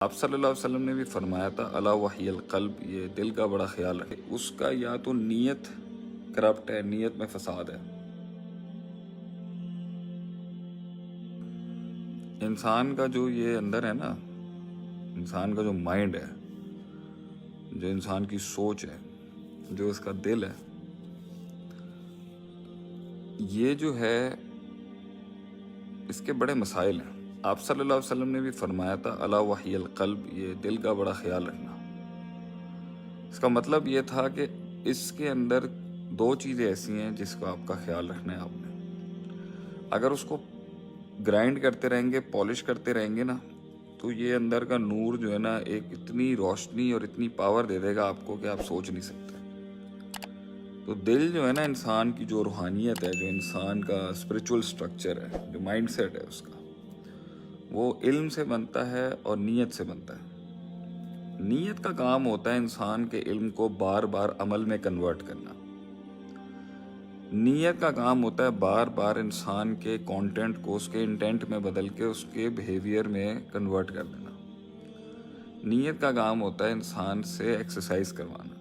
آپ صلی اللہ علیہ وسلم نے بھی فرمایا تھا الا وحی القلب، یہ دل کا بڑا خیال رکھے، اس کا یا تو نیت کرپٹ ہے، نیت میں فساد ہے۔ انسان کا جو یہ اندر ہے نا، انسان کا جو مائنڈ ہے، جو انسان کی سوچ ہے، جو اس کا دل ہے، یہ جو ہے اس کے بڑے مسائل ہیں۔ آپ صلی اللہ علیہ وسلم نے بھی فرمایا تھا الا وحی القلب، یہ دل کا بڑا خیال رکھنا۔ اس کا مطلب یہ تھا کہ اس کے اندر دو چیزیں ایسی ہیں جس کو آپ کا خیال رکھنا ہے۔ آپ نے اگر اس کو گرائنڈ کرتے رہیں گے، پالش کرتے رہیں گے نا، تو یہ اندر کا نور جو ہے نا ایک اتنی روشنی اور اتنی پاور دے دے گا آپ کو کہ آپ سوچ نہیں سکتے۔ تو دل جو ہے نا، انسان کی جو روحانیت ہے، جو انسان کا اسپرچول سٹرکچر ہے، جو مائنڈ سیٹ ہے اس کا، وہ علم سے بنتا ہے اور نیت سے بنتا ہے۔ نیت کا کام ہوتا ہے انسان کے علم کو بار بار عمل میں کنورٹ کرنا۔ نیت کا کام ہوتا ہے بار بار انسان کے کانٹینٹ کو اس کے انٹینٹ میں بدل کے اس کے بیہیویئر میں کنورٹ کر دینا۔ نیت کا کام ہوتا ہے انسان سے ایکسرسائز کروانا،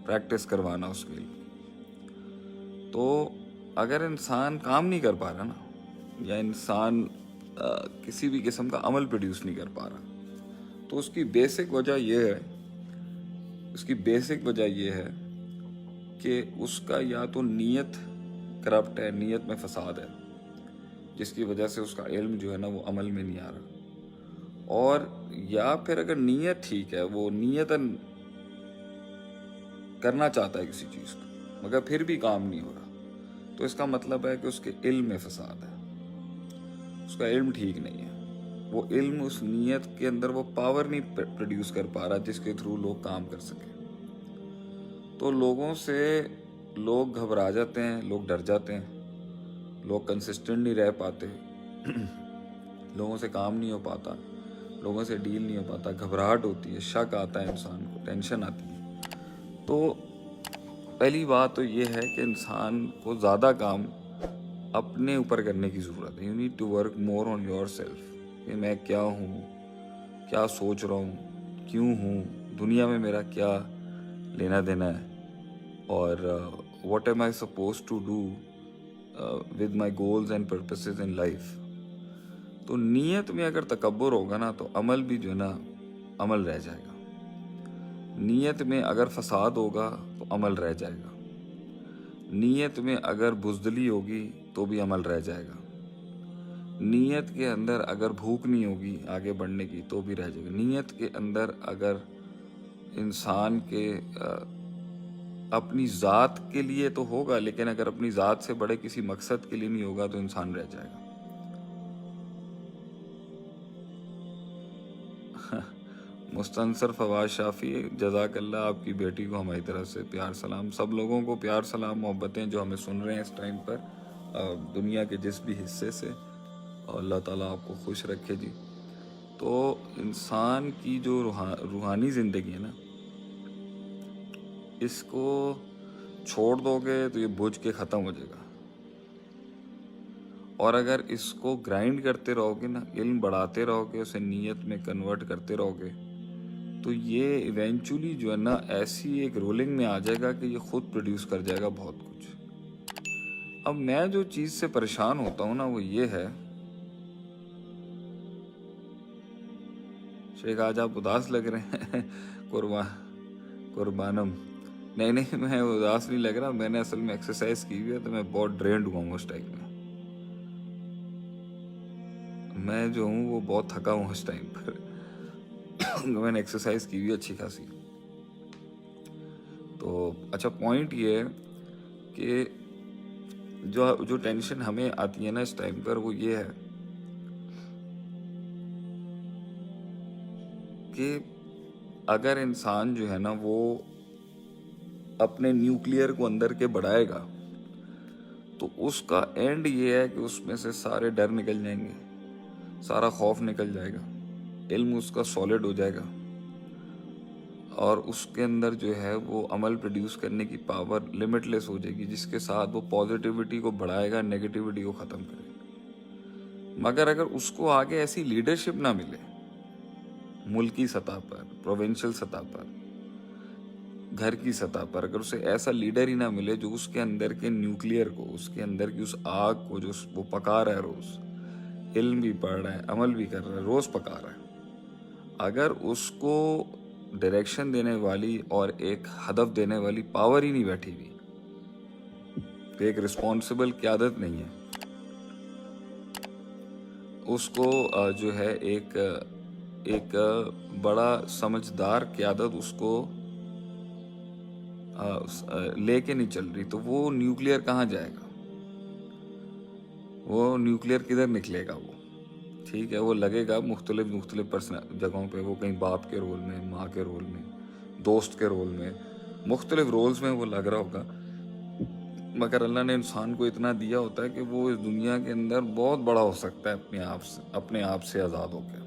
پریکٹس کروانا اس کے لیے۔ تو اگر انسان کام نہیں کر پا رہا نا، یا انسان کسی بھی قسم کا عمل پروڈیوس نہیں کر پا رہا، تو اس کی بیسک وجہ یہ ہے کہ اس کا یا تو نیت کرپٹ ہے، نیت میں فساد ہے، جس کی وجہ سے اس کا علم جو ہے نا وہ عمل میں نہیں آ رہا، اور یا پھر اگر نیت ٹھیک ہے، وہ نیتاً کرنا چاہتا ہے کسی چیز کو مگر پھر بھی کام نہیں ہو رہا، تو اس کا مطلب ہے کہ اس کے علم میں فساد ہے، اس کا علم ٹھیک نہیں ہے۔ وہ علم اس نیت کے اندر وہ پاور نہیں پروڈیوس کر پا رہا جس کے تھرو لوگ کام کر سکیں۔ تو لوگ گھبرا جاتے ہیں، لوگ ڈر جاتے ہیں، لوگ کنسسٹنٹ نہیں رہ پاتے، لوگوں سے کام نہیں ہو پاتا، لوگوں سے ڈیل نہیں ہو پاتا، گھبراہٹ ہوتی ہے، شک آتا ہے انسان کو، ٹینشن آتی ہے۔ تو پہلی بات تو یہ ہے کہ انسان کو زیادہ کام اپنے اوپر کرنے کی ضرورت ہے۔ You need to work more on yourself, کہ میں کیا ہوں، کیا سوچ رہا ہوں، کیوں ہوں، دنیا میں میرا کیا لینا دینا ہے، اور what am I suppose to do with my goals and purposes in life. تو نیت میں اگر تکبر ہوگا نا تو عمل بھی جو ہے نا عمل رہ جائے گا۔ نیت میں اگر فساد ہوگا تو عمل رہ جائے گا۔ نیت میں اگر بزدلی ہوگی تو بھی عمل رہ جائے گا۔ نیت کے اندر اگر بھوک نہیں ہوگی آگے بڑھنے کی تو بھی رہ جائے گا۔ نیت کے اندر اگر انسان کے اپنی ذات کے لیے تو ہوگا، لیکن اگر اپنی ذات سے بڑے کسی مقصد کے لیے نہیں ہوگا تو انسان رہ جائے گا۔ مستنصر فواز شافی، جزاک اللہ، آپ کی بیٹی کو ہماری طرف سے پیار سلام، سب لوگوں کو پیار سلام، محبتیں جو ہمیں سن رہے ہیں اس ٹائم پر دنیا کے جس بھی حصے سے، اور اللہ تعالیٰ آپ کو خوش رکھے جی۔ تو انسان کی جو روحانی زندگی ہے نا، اس کو چھوڑ دو گے تو یہ بجھ کے ختم ہو جائے گا، اور اگر اس کو گرائنڈ کرتے رہو گے نا، علم بڑھاتے رہو گے، اسے نیت میں کنورٹ کرتے رہو گے، تو یہ ایونچولی جو ہے نا ایسی ایک رولنگ میں آ جائے گا کہ یہ خود پروڈیوس کر جائے گا بہت کچھ۔ اب میں جو چیز سے پریشان ہوتا ہوں نا وہ یہ ہے، شیخ آج آپ اداس لگ رہے ہیں، قربانم، نہیں میں اداس نہیں لگ رہا، میں نے اصل میں ایکسرسائز کی ہوئی ہے تو میں بہت ڈرینڈ ہوا ہوں اس ٹائم میں جو ہوں وہ بہت تھکا ہوں اس ٹائم پر میں نے ایکسرسائز کی ہوئی اچھی خاصی۔ تو اچھا پوائنٹ یہ ہے کہ جو ٹینشن ہمیں آتی ہے نا اس ٹائم پر وہ یہ ہے کہ اگر انسان جو ہے نا وہ اپنے نیوکلیئر کو اندر کے بڑھائے گا تو اس کا اینڈ یہ ہے کہ اس میں سے سارے ڈر نکل جائیں گے، سارا خوف نکل جائے گا، علم اس کا سالڈ ہو جائے گا، اور اس کے اندر جو ہے وہ عمل پروڈیوس کرنے کی پاور لمٹ لیس ہو جائے گی، جس کے ساتھ وہ پازیٹیوٹی کو بڑھائے گا، نیگیٹیوٹی کو ختم کرے گا۔ مگر اگر اس کو آگے ایسی لیڈرشپ نہ ملے، ملکی سطح پر، پروونشل سطح پر، گھر کی سطح پر اگر اسے ایسا لیڈر ہی نہ ملے جو اس کے اندر کے نیوکلیئر کو، اس کے اندر کی اس آگ کو جو وہ پکا رہا ہے روز، علم بھی پڑھ رہا ہے، عمل بھی کر رہا ہے، روز پکا رہا ہے، اگر اس کو ڈائریکشن دینے والی اور ایک ہدف دینے والی پاور ہی نہیں بیٹھی ہوئی، تو ایک رسپانسبل قیادت نہیں ہے، اس کو جو ہے ایک بڑا سمجھدار قیادت اس کو لے کے نہیں چل رہی، تو وہ نیوکلیئر کہاں جائے گا؟ وہ نیوکلیئر کدھر نکلے گا؟ وہ ٹھیک ہے، وہ لگے گا مختلف جگہوں پہ، وہ کہیں باپ کے رول میں، ماں کے رول میں، دوست کے رول میں، مختلف رولز میں وہ لگ رہا ہوگا، مگر اللہ نے انسان کو اتنا دیا ہوتا ہے کہ وہ اس دنیا کے اندر بہت بڑا ہو سکتا ہے اپنے آپ سے آزاد ہو کے۔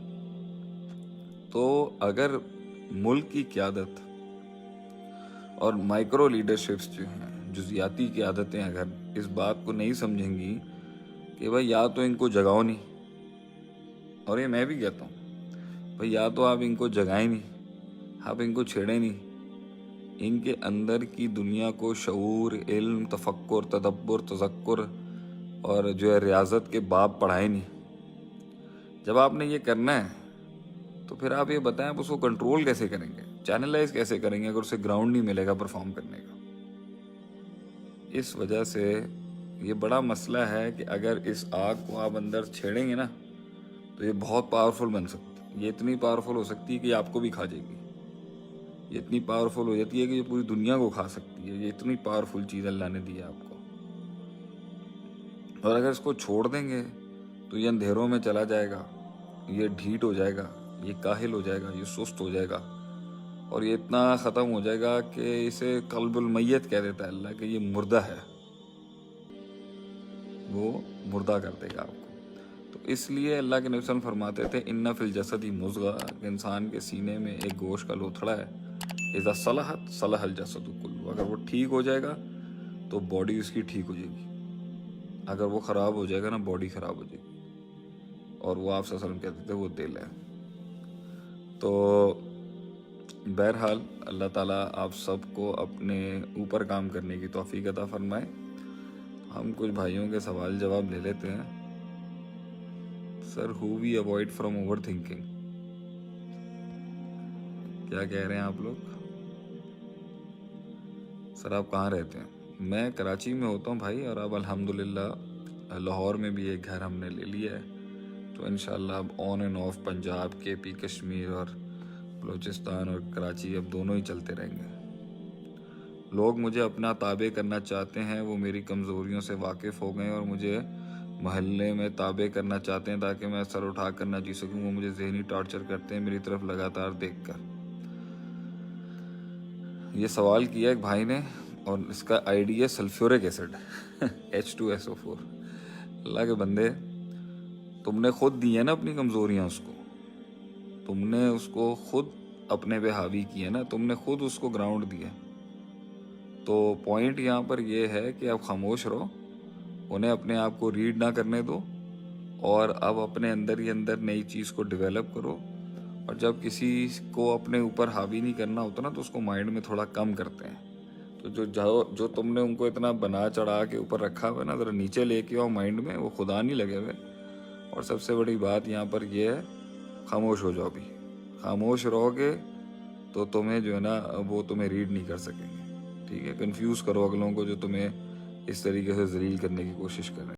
تو اگر ملک کی قیادت اور مائکرو لیڈرشپس جو ہیں، جزیاتی قیادتیں اگر اس بات کو نہیں سمجھیں گی کہ بھائی یا تو ان کو جگاؤ نہیں، اور یہ میں بھی کہتا ہوں بھائی یا تو آپ ان کو جگائیں نہیں، آپ ان کو چھیڑیں نہیں، ان کے اندر کی دنیا کو شعور، علم، تفکر، تدبر، تذکر اور جو ہے ریاضت کے باب پڑھائیں نہیں۔ جب آپ نے یہ کرنا ہے تو پھر آپ یہ بتائیں آپ اس کو کنٹرول کیسے کریں گے، چینلائز کیسے کریں گے اگر اسے گراؤنڈ نہیں ملے گا پرفارم کرنے کا۔ اس وجہ سے یہ بڑا مسئلہ ہے کہ اگر اس آگ کو آپ اندر چھیڑیں گے نا تو یہ بہت پاورفل بن سکتی ہے، یہ اتنی پاورفل ہو سکتی ہے کہ آپ کو بھی کھا جائے گی، یہ اتنی پاورفل ہو جاتی ہے کہ یہ پوری دنیا کو کھا سکتی ہے، یہ اتنی پاورفل چیز اللہ نے دی ہے آپ کو۔ اور اگر اس کو چھوڑ دیں گے تو یہ اندھیروں میں چلا جائے گا، یہ ڈھیٹ ہو جائے گا، یہ کاہل ہو جائے گا، یہ سست ہو جائے گا، اور یہ اتنا ختم ہو جائے گا کہ اسے قلب المیت کہہ دیتا ہے اللہ، کہ یہ مردہ ہے، وہ مردہ کر دے گا آپ کو۔ تو اس لیے اللہ کے نبی صلی اللہ علیہ وسلم فرماتے تھے ان فی الجسد مضغہ، کہ انسان کے سینے میں ایک گوشت کا لوتھڑا ہے، اذا صلحت صلح الجسد کلہ، اگر وہ ٹھیک ہو جائے گا تو باڈی اس کی ٹھیک ہو جائے گی، اگر وہ خراب ہو جائے گا نا باڈی خراب ہو جائے گی، اور وہ آپ صلی اللہ علیہ وسلم کہتے تھے وہ دل ہے۔ تو بہرحال اللہ تعالیٰ آپ سب کو اپنے اوپر کام کرنے کی توفیق عطا فرمائے۔ ہم کچھ بھائیوں کے سوال جواب لے لیتے ہیں۔ Sir how we avoid from overthinking, کیا کہہ رہے ہیں آپ لوگ؟ سر آپ کہاں رہتے ہیں؟ میں کراچی میں ہوتا ہوں بھائی، اور اب الحمدللہ لاہور میں بھی ایک گھر ہم نے لے لیا ہے، تو انشاءاللہ اب آن اینڈ آف پنجاب، کے پی، کشمیر اور بلوچستان اور کراچی اب دونوں ہی چلتے رہیں گے۔ لوگ مجھے اپنا تابع کرنا چاہتے ہیں، وہ میری کمزوریوں سے واقف ہو گئے اور مجھے محلے میں تابع کرنا چاہتے ہیں تاکہ میں سر اٹھا کر نہ جی سکوں، وہ مجھے ذہنی ٹارچر کرتے ہیں میری طرف لگاتار دیکھ کر۔ یہ سوال کیا ایک بھائی نے، اور اس کا آئی ڈی ہے سلفیورک ایسڈ H2SO4۔ اللہ کے بندے، تم نے خود دی ہے نا اپنی کمزوریاں، اس کو تم نے اس کو خود اپنے پہ حاوی کیا نا، تم نے خود اس کو گراؤنڈ دیا۔ تو پوائنٹ یہاں پر یہ ہے کہ اب خاموش رہو، انہیں اپنے آپ کو ریڈ نہ کرنے دو، اور اب اپنے اندر ہی اندر نئی چیز کو ڈیولپ کرو، اور جب کسی کو اپنے اوپر حاوی نہیں کرنا ہوتا نا تو اس کو مائنڈ میں تھوڑا کم کرتے ہیں۔ تو جو تم نے ان کو اتنا بنا چڑھا کے اوپر رکھا ہوا نا، ذرا نیچے لے کے آؤ مائنڈ میں، وہ خدا نہیں لگے ہوئے۔ اور سب سے بڑی بات یہاں پر یہ ہے، خاموش ہو جاؤ بھی، خاموش رہو گے تو تمہیں جو ہے نا وہ تمہیں ریڈ نہیں کر سکیں گے، ٹھیک ہے؟ کنفیوز کرو اگلوں کو جو تمہیں اس طریقے سے ذلیل کرنے کی کوشش کر رہے ہیں۔